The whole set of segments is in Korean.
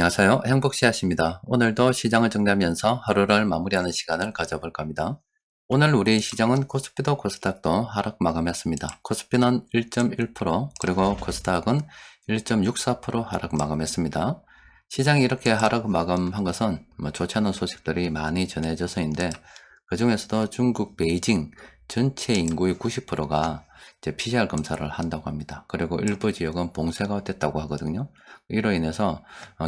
안녕하세요. 행복씨앗입니다. 오늘도 시장을 정리하면서 하루를 마무리하는 시간을 가져볼까 합니다. 오늘 우리 시장은 코스피도 코스닥도 하락 마감했습니다. 코스피는 1.1%, 그리고 코스닥은 1.64% 하락 마감했습니다. 시장이 이렇게 하락 마감한 것은 좋지 않은 소식들이 많이 전해져서인데, 그 중에서도 중국 베이징 전체 인구의 90%가 이제 PCR 검사를 한다고 합니다. 그리고 일부 지역은 봉쇄가 됐다고 하거든요. 이로 인해서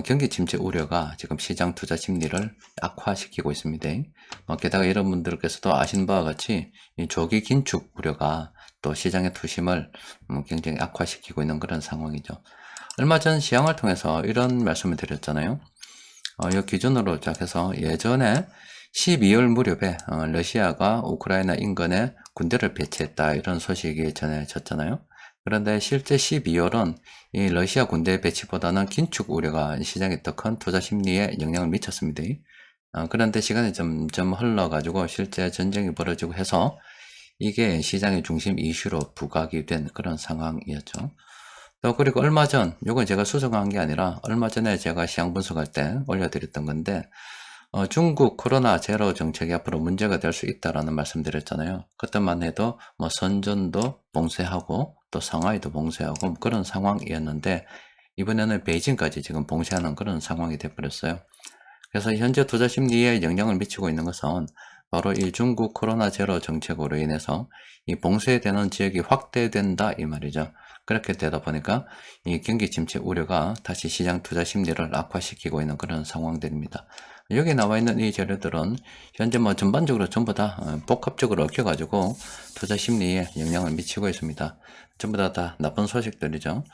경기 침체 우려가 지금 시장 투자 심리를 악화시키고 있습니다. 게다가 이런 분들께서도 아시는 바와 같이 이 조기 긴축 우려가 또 시장의 투심을 굉장히 악화시키고 있는 그런 상황이죠. 얼마 전 시황을 통해서 이런 말씀을 드렸잖아요. 이 기준으로 시작해서 예전에 12월 무렵에 러시아가 우크라이나 인근에 군대를 배치했다 이런 소식이 전해졌잖아요. 그런데 실제 12월은 이 러시아 군대 배치보다는 긴축 우려가 시장에 더 큰 투자 심리에 영향을 미쳤습니다. 그런데 시간이 점점 흘러가지고 실제 전쟁이 벌어지고 해서 이게 시장의 중심 이슈로 부각이 된 그런 상황이었죠. 또 그리고 얼마 전, 요건 제가 수정한 게 아니라 얼마 전에 제가 시장 분석할 때 올려드렸던 건데, 중국 코로나 제로 정책이 앞으로 문제가 될 수 있다라는 말씀드렸잖아요. 그때만 해도 선전도 봉쇄하고 또 상하이도 봉쇄하고 그런 상황이었는데, 이번에는 베이징까지 지금 봉쇄하는 그런 상황이 돼버렸어요. 그래서 현재 투자 심리에 영향을 미치고 있는 것은 바로 이 중국 코로나 제로 정책으로 인해서 이 봉쇄되는 지역이 확대된다 이 말이죠. 그렇게 되다 보니까 이 경기 침체 우려가 다시 시장 투자 심리를 악화시키고 있는 그런 상황들입니다. 여기 나와 있는 이 재료들은 현재 전반적으로 전부 다 복합적으로 얽혀가지고 투자 심리에 영향을 미치고 있습니다. 전부 다 나쁜 소식들이죠.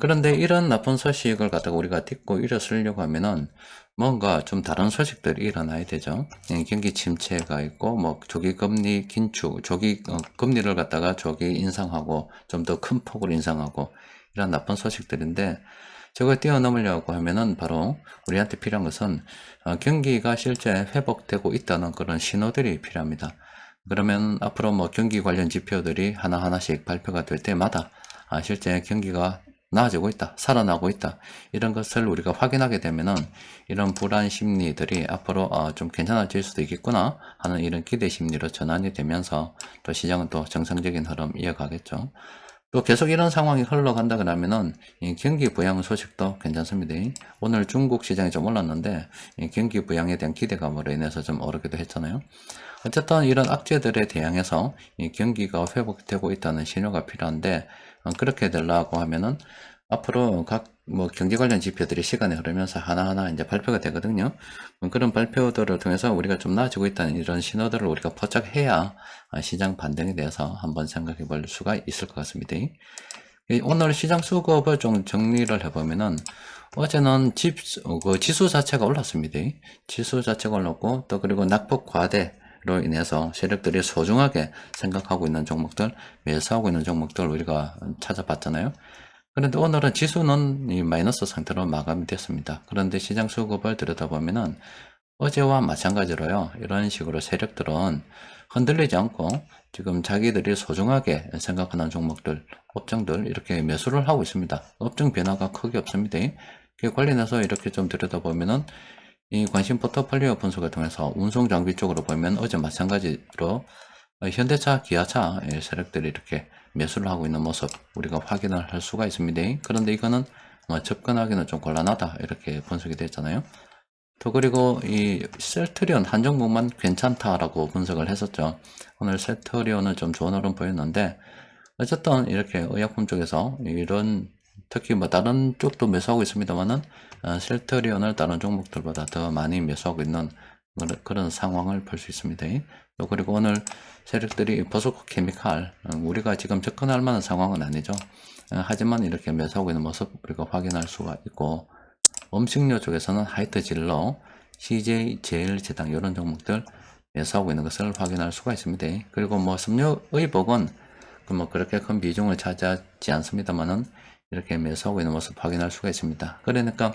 그런데 이런 나쁜 소식을 갖다가 우리가 딛고 일어서려고 하면은 뭔가 좀 다른 소식들이 일어나야 되죠. 경기 침체가 있고, 조기 금리 긴축, 금리를 갖다가 조기 인상하고, 좀 더 큰 폭으로 인상하고, 이런 나쁜 소식들인데, 저걸 뛰어넘으려고 하면은 바로 우리한테 필요한 것은, 경기가 실제 회복되고 있다는 그런 신호들이 필요합니다. 그러면 앞으로 경기 관련 지표들이 하나하나씩 발표가 될 때마다, 실제 경기가 나아지고 있다, 살아나고 있다, 이런 것을 우리가 확인하게 되면은 이런 불안 심리들이 앞으로 좀 괜찮아질 수도 있겠구나 하는 이런 기대 심리로 전환이 되면서 또 시장은 또 정상적인 흐름 이어가겠죠. 또 계속 이런 상황이 흘러간다 그러면은 이 경기 부양 소식도 괜찮습니다. 오늘 중국 시장이 좀 올랐는데 이 경기 부양에 대한 기대감으로 인해서 좀 오르기도 했잖아요. 어쨌든 이런 악재들에 대항해서 이 경기가 회복되고 있다는 신호가 필요한데, 그렇게 되려고 하면은 앞으로 각 경제 관련 지표들이 시간이 흐르면서 하나하나 이제 발표가 되거든요. 그런 발표들을 통해서 우리가 좀 나아지고 있다는 이런 신호들을 우리가 포착해야 시장 반등에 대해서 한번 생각해 볼 수가 있을 것 같습니다. 오늘 시장 수급을 좀 정리를 해보면은 어제는 지수 자체가 올랐습니다. 지수 자체가 올랐고, 또 그리고 낙폭 과대로 인해서 세력들이 소중하게 생각하고 있는 종목들, 매수하고 있는 종목들 우리가 찾아봤잖아요. 그런데 오늘은 지수는 이 마이너스 상태로 마감이 됐습니다. 그런데 시장 수급을 들여다보면은 어제와 마찬가지로요, 이런 식으로 세력들은 흔들리지 않고 지금 자기들이 소중하게 생각하는 종목들, 업종들 이렇게 매수를 하고 있습니다. 업종 변화가 크게 없습니다. 그 관련해서 이렇게 좀 들여다보면은 이 관심 포트폴리오 분석을 통해서 운송 장비 쪽으로 보면 어제 마찬가지로 현대차, 기아차 세력들이 이렇게 매수를 하고 있는 모습 우리가 확인을 할 수가 있습니다. 그런데 이거는 접근하기는 좀 곤란하다 이렇게 분석이 됐잖아요. 또 그리고 이 셀트리온 한 종목만 괜찮다라고 분석을 했었죠. 오늘 셀트리온은 좀 좋은 흐름 보였는데, 어쨌든 이렇게 의약품 쪽에서 이런 특히 다른 쪽도 매수하고 있습니다만은 셀트리온을 다른 종목들보다 더 많이 매수하고 있는 그런 상황을 볼 수 있습니다. 또 그리고 오늘 세력들이 버스코 케미칼, 우리가 지금 접근할 만한 상황은 아니죠. 하지만 이렇게 매수하고 있는 모습 우리가 확인할 수가 있고, 음식료 쪽에서는 하이트진로, CJ제일제당 이런 종목들 매수하고 있는 것을 확인할 수가 있습니다. 그리고 섬유의복은 그렇게 큰 비중을 차지하지 않습니다만은 이렇게 매수하고 있는 모습 확인할 수가 있습니다. 그러니까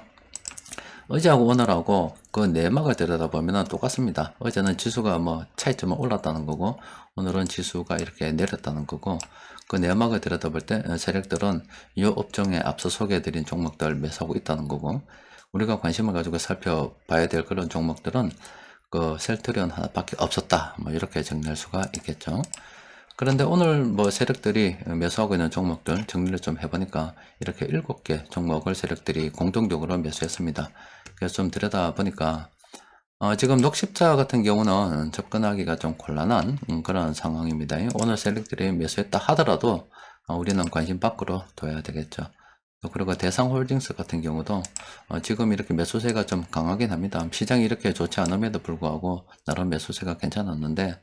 어제하고 오늘하고 그 내막을 들여다보면 똑같습니다. 어제는 지수가 차이점은 올랐다는 거고, 오늘은 지수가 이렇게 내렸다는 거고, 그 내막을 들여다볼 때 세력들은 이 업종에 앞서 소개해드린 종목들 매수하고 있다는 거고, 우리가 관심을 가지고 살펴봐야 될 그런 종목들은 그 셀트리온 하나밖에 없었다. 뭐 이렇게 정리할 수가 있겠죠. 그런데 오늘 뭐 세력들이 매수하고 있는 종목들 정리를 좀 해보니까 이렇게 7개 종목을 세력들이 공동적으로 매수했습니다. 그래서 좀 들여다보니까 지금 녹십자 같은 경우는 접근하기가 좀 곤란한 그런 상황입니다. 오늘 세력들이 매수했다 하더라도 우리는 관심 밖으로 둬야 되겠죠. 그리고 대상홀딩스 같은 경우도 지금 이렇게 매수세가 좀 강하긴 합니다. 시장이 이렇게 좋지 않음에도 불구하고 나름 매수세가 괜찮았는데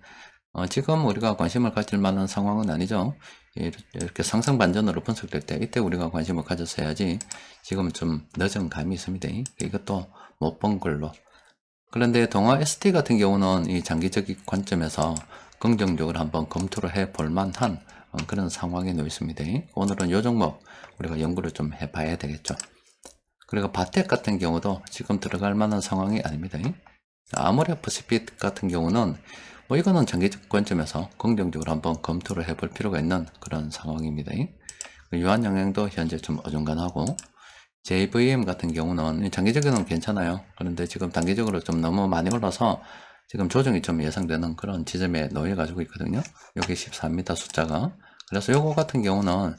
지금 우리가 관심을 가질 만한 상황은 아니죠. 이렇게 상승 반전으로 분석될 때 이때 우리가 관심을 가졌어야지 지금은 좀 늦은 감이 있습니다. 이것도 못 본 걸로. 그런데 동아 ST 같은 경우는 이 장기적인 관점에서 긍정적으로 한번 검토를 해 볼 만한 그런 상황에 놓여 있습니다. 오늘은 요 종목 우리가 연구를 좀 해봐야 되겠죠. 그리고 바텍 같은 경우도 지금 들어갈 만한 상황이 아닙니다. 아모레퍼시픽 같은 경우는 뭐 이거는 장기적 관점에서 긍정적으로 한번 검토를 해볼 필요가 있는 그런 상황입니다. 유한 영향도 현재 좀 어중간하고 JVM 같은 경우는 장기적으로는 괜찮아요. 그런데 지금 단기적으로 좀 너무 많이 올라서 지금 조정이 좀 예상되는 그런 지점에 놓여 가지고 있거든요. 여기 14입니다, 숫자가. 그래서 요거 같은 경우는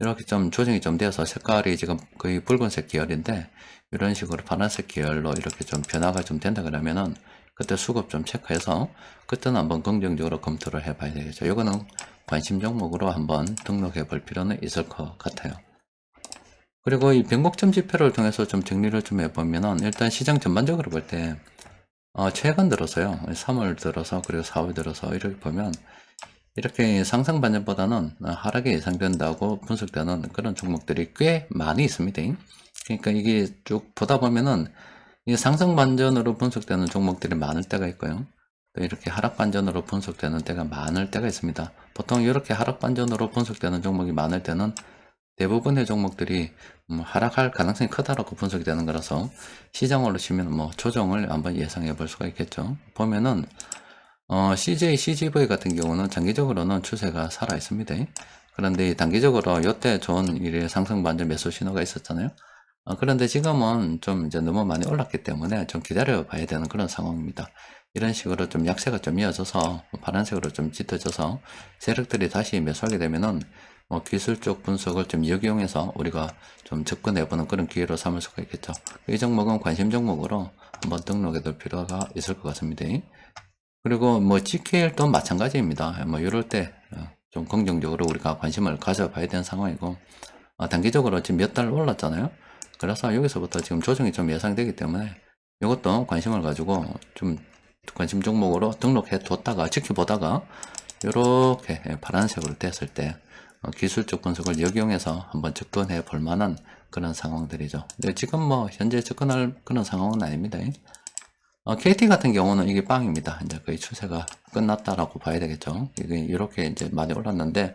이렇게 좀 조정이 좀 되어서 색깔이 지금 거의 붉은색 계열인데 이런 식으로 파란색 계열로 이렇게 좀 변화가 좀 된다 그러면은 그때 수급 좀 체크해서 그때는 한번 긍정적으로 검토를 해봐야 되겠죠. 이거는 관심 종목으로 한번 등록해 볼 필요는 있을 것 같아요. 그리고 이 변곡점 지표를 통해서 좀 정리를 좀 해보면은 일단 시장 전반적으로 볼 때 최근 들어서요, 3월 들어서 그리고 4월 들어서 이렇게 보면 이렇게 상승 반전보다는 하락이 예상된다고 분석되는 그런 종목들이 꽤 많이 있습니다. 그러니까 이게 쭉 보다 보면은 이 상승 반전으로 분석되는 종목들이 많을 때가 있고요. 또 이렇게 하락 반전으로 분석되는 때가 많을 때가 있습니다. 보통 이렇게 하락 반전으로 분석되는 종목이 많을 때는 대부분의 종목들이 하락할 가능성이 크다라고 분석이 되는 거라서 시장으로 치면 뭐 조정을 한번 예상해 볼 수가 있겠죠. 보면은 CJ, CGV 같은 경우는 장기적으로는 추세가 살아 있습니다. 그런데 단기적으로 이때 좋은 일의 상승 반전 매수 신호가 있었잖아요. 그런데 지금은 좀 이제 너무 많이 올랐기 때문에 좀 기다려 봐야 되는 그런 상황입니다. 이런 식으로 좀 약세가 좀 이어져서 파란색으로 좀 짙어져서 세력들이 다시 매수하게 되면은 기술적 분석을 좀 역이용해서 우리가 좀 접근해보는 그런 기회로 삼을 수가 있겠죠. 이 종목은 관심 종목으로 한번 등록해 둘 필요가 있을 것 같습니다. 그리고 뭐 GKL도 마찬가지입니다. 뭐 이럴 때 좀 긍정적으로 우리가 관심을 가져봐야 되는 상황이고 단기적으로 지금 몇 달 올랐잖아요. 그래서 여기서부터 지금 조정이 좀 예상되기 때문에 이것도 관심을 가지고 좀 관심 종목으로 등록해 뒀다가 지켜보다가 이렇게 파란색으로 됐을 때 기술적 분석을 역이용해서 한번 접근해 볼 만한 그런 상황들이죠. 근데 지금 뭐 현재 접근할 그런 상황은 아닙니다. KT 같은 경우는 이게 빵입니다. 이제 거의 추세가 끝났다라고 봐야 되겠죠. 이게 이렇게 이제 많이 올랐는데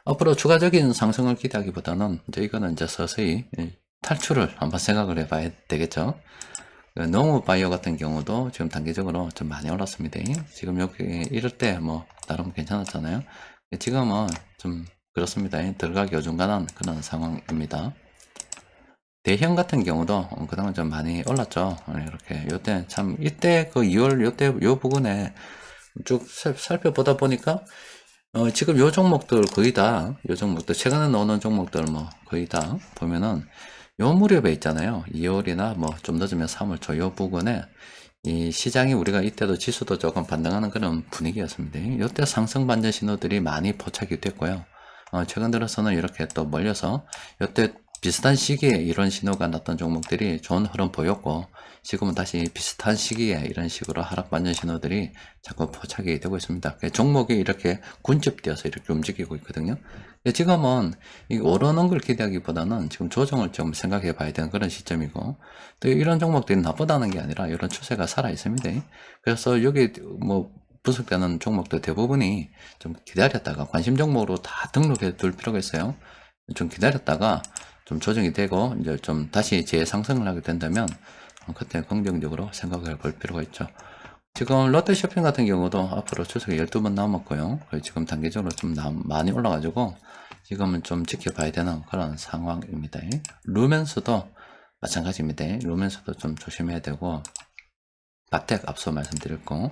앞으로 추가적인 상승을 기대하기보다는 이제 이거는 이제 서서히 탈출을 한번 생각을 해봐야 되겠죠. 농우 바이오 같은 경우도 지금 단기적으로 좀 많이 올랐습니다. 지금 여기 이럴 때 뭐 나름 괜찮았잖아요. 지금은 좀 그렇습니다. 들어가기 어중간한 그런 상황입니다. 대형 같은 경우도 그동안 좀 많이 올랐죠. 이렇게 요때 참 이때 그 2월 요때 요 부분에 쭉 살펴보다 보니까 지금 요 종목들 거의 다 요 종목들 최근에 나오는 종목들 뭐 거의 다 보면은 요 무렵에 있잖아요. 2월이나 뭐 좀 늦으면 3월 초 요 부분에 이 시장이 우리가 이때도 지수도 조금 반등하는 그런 분위기였습니다. 이때 상승 반전 신호들이 많이 포착이 됐고요. 최근 들어서는 이렇게 또 몰려서 이때 비슷한 시기에 이런 신호가 났던 종목들이 좋은 흐름 보였고 지금은 다시 비슷한 시기에 이런 식으로 하락 반전 신호들이 자꾸 포착이 되고 있습니다. 종목이 이렇게 군집되어서 이렇게 움직이고 있거든요. 지금은 이 오르는 걸 기대하기보다는 지금 조정을 좀 생각해 봐야 되는 그런 시점이고 또 이런 종목들이 나쁘다는 게 아니라 이런 추세가 살아 있습니다. 그래서 여기 뭐 분석되는 종목들 대부분이 좀 기다렸다가 관심 종목으로 다 등록해 둘 필요가 있어요. 좀 기다렸다가 좀 조정이 되고 이제 좀 다시 재상승을 하게 된다면 그때 긍정적으로 생각을 볼 필요가 있죠. 지금 롯데쇼핑 같은 경우도 앞으로 추석이 12번 남았고요. 지금 단기적으로 좀 많이 올라가지고 지금은 좀 지켜봐야 되는 그런 상황입니다. 루멘스도 마찬가지입니다. 루멘스도 좀 조심해야 되고, 바텍 앞서 말씀드렸고,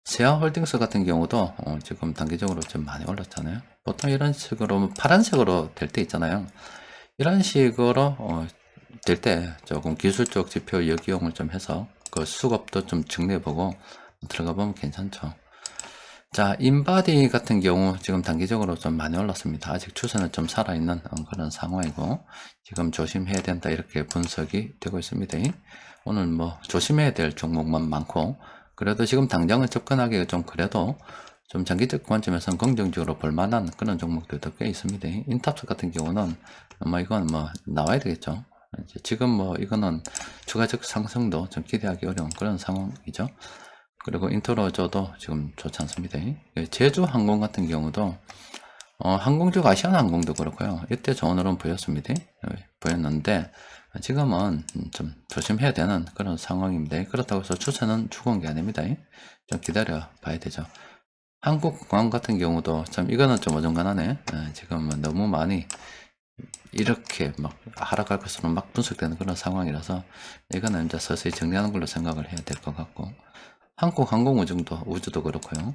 세아홀딩스 같은 경우도 지금 단기적으로 좀 많이 올랐잖아요. 보통 이런 식으로 파란색으로 될 때 있잖아요. 이런 식으로 될 때 조금 기술적 지표 역이용을 좀 해서 그 수급도 좀 정리해보고 들어가 보면 괜찮죠. 자, 인바디 같은 경우 지금 단기적으로 좀 많이 올랐습니다. 아직 추세는 좀 살아있는 그런 상황이고, 지금 조심해야 된다 이렇게 분석이 되고 있습니다. 오늘 뭐 조심해야 될 종목만 많고, 그래도 지금 당장은 접근하기가 좀 그래도 좀 장기적 관점에서는 긍정적으로 볼만한 그런 종목들도 꽤 있습니다. 인탑스 같은 경우는 뭐 이건 뭐 나와야 되겠죠. 지금 뭐 이거는 추가적 상승도 좀 기대하기 어려운 그런 상황이죠. 그리고 인트로저도 지금 좋지 않습니다. 제주항공 같은 경우도 항공주 아시아나항공도 그렇고요. 이때 좋은 흐름 보였습니다. 보였는데 지금은 좀 조심해야 되는 그런 상황입니다. 그렇다고 해서 추세는 죽은 게 아닙니다. 좀 기다려 봐야 되죠. 한국광 같은 경우도 참 이거는 좀 어중간하네. 지금 너무 많이 이렇게 막 하락할 것으로 막 분석되는 그런 상황이라서 이거는 이제 서서히 정리하는 걸로 생각을 해야 될 것 같고, 한국항공우주도 그렇고요.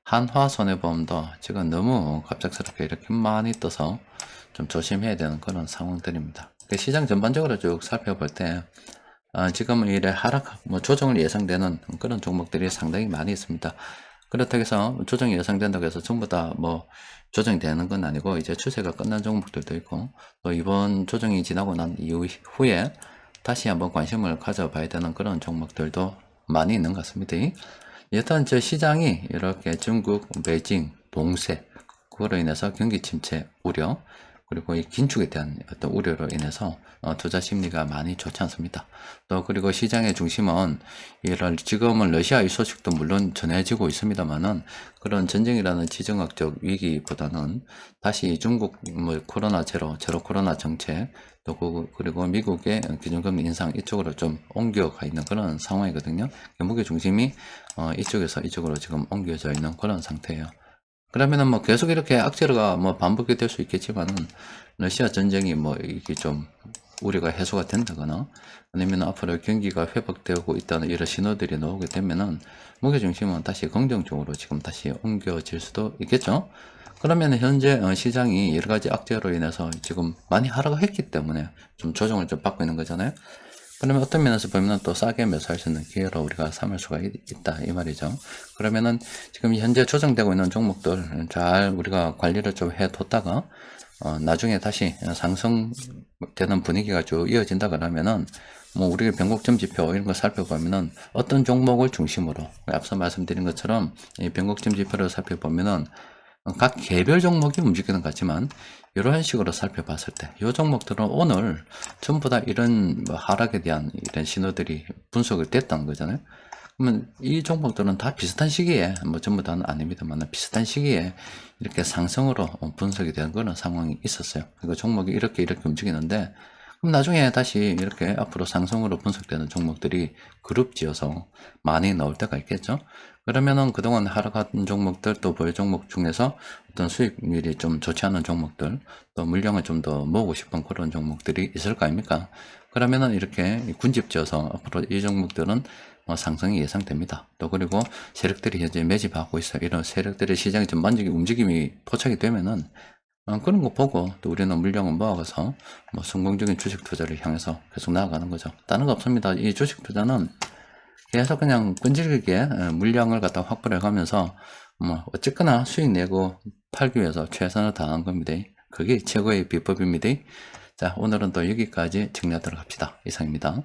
한화손해보험도 지금 너무 갑작스럽게 이렇게 많이 떠서 좀 조심해야 되는 그런 상황들입니다. 시장 전반적으로 쭉 살펴볼 때 지금 이래 하락, 뭐 조정을 예상되는 그런 종목들이 상당히 많이 있습니다. 그렇다고 해서 조정이 예상된다고 해서 전부 다 뭐 조정이 되는 건 아니고, 이제 추세가 끝난 종목들도 있고, 또 이번 조정이 지나고 난 이후에 다시 한번 관심을 가져봐야 되는 그런 종목들도 많이 있는 것 같습니다. 여튼 저 시장이 이렇게 중국, 베이징, 동세, 그거로 인해서 경기 침체 우려, 그리고 이 긴축에 대한 어떤 우려로 인해서 투자 심리가 많이 좋지 않습니다. 또 그리고 시장의 중심은 이런 지금은 러시아의 소식도 물론 전해지고 있습니다만은, 그런 전쟁이라는 지정학적 위기보다는 다시 중국 뭐 코로나 제로 코로나 정책, 또 그리고 미국의 기준금리 인상 이쪽으로 좀 옮겨가 있는 그런 상황이거든요. 무게 중심이 이쪽에서 이쪽으로 지금 옮겨져 있는 그런 상태예요. 그러면은 뭐 계속 이렇게 악재가 뭐 반복이 될 수 있겠지만은, 러시아 전쟁이 뭐 이게 좀 우려가 해소가 된다거나 아니면 앞으로 경기가 회복되고 있다는 이런 신호들이 나오게 되면은 무게중심은 다시 긍정적으로 지금 다시 옮겨질 수도 있겠죠. 그러면 현재 시장이 여러 가지 악재로 인해서 지금 많이 하락을 했기 때문에 좀 조정을 좀 받고 있는 거잖아요. 그러면 어떤 면에서 보면 또 싸게 매수할 수 있는 기회로 우리가 삼을 수가 있다 이 말이죠. 그러면은 지금 현재 조정되고 있는 종목들 잘 우리가 관리를 좀 해뒀다가 나중에 다시 상승되는 분위기가 쭉 이어진다 그러면은, 뭐 우리가 변곡점 지표 이런 거 살펴보면은 어떤 종목을 중심으로 앞서 말씀드린 것처럼 이 변곡점 지표를 살펴보면은 각 개별 종목이 움직이는 것 같지만, 이런 식으로 살펴봤을 때 이 종목들은 오늘 전부 다 이런 뭐 하락에 대한 이런 신호들이 분석이 됐다는 거잖아요. 그러면 이 종목들은 다 비슷한 시기에, 뭐 전부 다는 아닙니다만 비슷한 시기에 이렇게 상승으로 분석이 되는 그런 상황이 있었어요. 그리고 종목이 이렇게 움직이는데, 그럼 나중에 다시 이렇게 앞으로 상승으로 분석되는 종목들이 그룹 지어서 많이 나올 때가 있겠죠. 그러면은 그동안 하락한 종목들, 또 보유 종목 중에서 어떤 수익률이 좀 좋지 않은 종목들, 또 물량을 좀 더 모으고 싶은 그런 종목들이 있을 거 아닙니까? 그러면은 이렇게 군집 지어서 앞으로 이 종목들은 상승이 예상됩니다. 또 그리고 세력들이 현재 매집하고 있어요. 이런 세력들의 시장이 좀 만족이 움직임이 포착이 되면은 그런 거 보고 또 우리는 물량을 모아가서 뭐 성공적인 주식 투자를 향해서 계속 나아가는 거죠. 다른 거 없습니다. 이 주식 투자는 계속 그냥 끈질기게 물량을 갖다 확보를 가면서 뭐 어쨌거나 수익 내고 팔기 위해서 최선을 다하는 겁니다. 그게 최고의 비법입니다. 자, 오늘은 또 여기까지 정리하도록 합시다. 이상입니다.